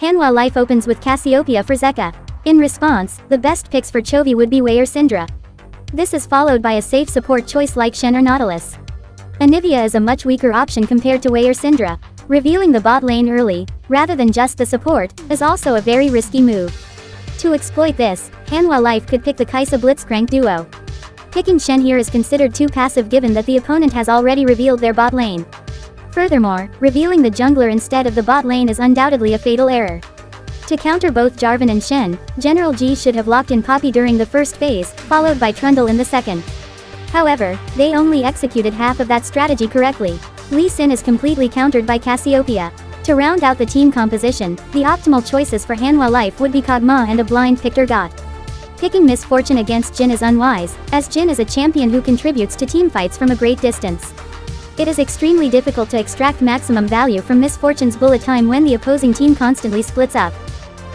Hanwha Life opens with Cassiopeia for Zeka. In response, the best picks for Chovy would be Wei or Syndra. This is followed by a safe support choice like Shen or Nautilus. Anivia is a much weaker option compared to Wei or Syndra. Revealing the bot lane early, rather than just the support, is also a very risky move. To exploit this, Hanwha Life could pick the Kaisa Blitzcrank duo. Picking Shen here is considered too passive given that the opponent has already revealed their bot lane. Furthermore, revealing the jungler instead of the bot lane is undoubtedly a fatal error. To counter both Jarvan and Shen, General G should have locked in Poppy during the first phase, followed by Trundle in the second. However, they only executed half of that strategy correctly. Lee Sin is completely countered by Cassiopeia. To round out the team composition, the optimal choices for Hanwha Life would be Kog'Maw and a blind picked Urgot. Picking Misfortune against Jhin is unwise, as Jhin is a champion who contributes to teamfights from a great distance. It is extremely difficult to extract maximum value from Misfortune's bullet time when the opposing team constantly splits up.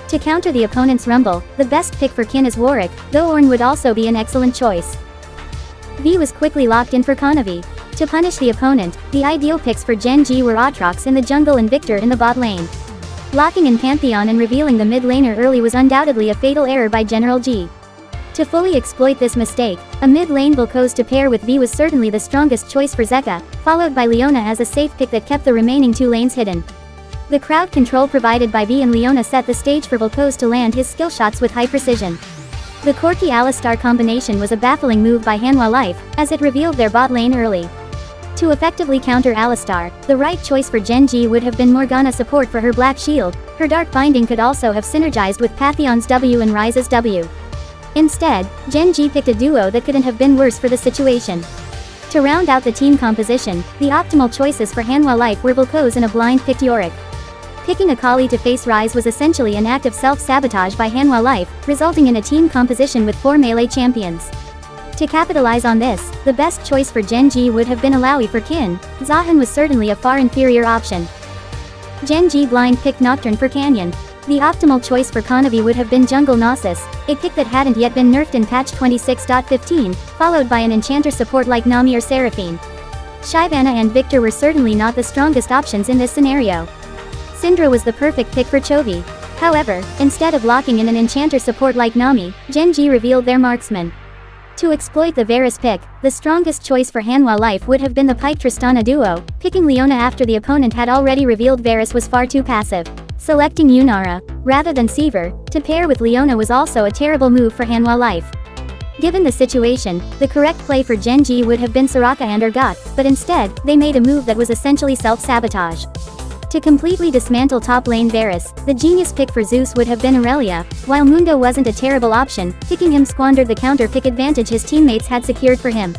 To counter the opponent's Rumble, the best pick for Qin is Warwick, though Ornn would also be an excellent choice. V was quickly locked in for Kanavi. To punish the opponent, the ideal picks for Gen G were Aatrox in the jungle and Victor in the bot lane. Locking in Pantheon and revealing the mid laner early was undoubtedly a fatal error by General G. To fully exploit this mistake, a mid lane Vel'Koz to pair with V was certainly the strongest choice for Zeka, followed by Leona as a safe pick that kept the remaining two lanes hidden. The crowd control provided by V and Leona set the stage for Vel'Koz to land his skill shots with high precision. The Corki Alistar combination was a baffling move by Hanwha Life, as it revealed their bot lane early. To effectively counter Alistar, the right choice for Gen G would have been Morgana support for her Black Shield. Her Dark Binding could also have synergized with Pantheon's W and Ryze's W. Instead, Gen G picked a duo that couldn't have been worse for the situation. To round out the team composition, the optimal choices for Hanwha Life were Vel'Koz and a blind picked Yorick. Picking Akali to face Ryze was essentially an act of self-sabotage by Hanwha Life, resulting in a team composition with 4 melee champions. To capitalize on this, the best choice for Gen G would have been Alawi for Qin. Zahan was certainly a far inferior option. Gen G blind picked Nocturne for Canyon. The optimal choice for Kanavi would have been Jungle Gnosis, a pick that hadn't yet been nerfed in patch 26.15, followed by an enchanter support like Nami or Seraphine. Shyvana and Victor were certainly not the strongest options in this scenario. Syndra was the perfect pick for Chovy. However, instead of locking in an enchanter support like Nami, Gen G revealed their marksman. To exploit the Varus pick, the strongest choice for Hanwha Life would have been the Pyke Tristana duo. Picking Leona after the opponent had already revealed Varus was far too passive. Selecting Yunara, rather than Seaver, to pair with Leona was also a terrible move for Hanwha Life. Given the situation, the correct play for Gen G would have been Soraka and Urgot, but instead, they made a move that was essentially self-sabotage. To completely dismantle top lane Varus, the genius pick for Zeus would have been Aurelia. While Mundo wasn't a terrible option, picking him squandered the counter pick advantage his teammates had secured for him.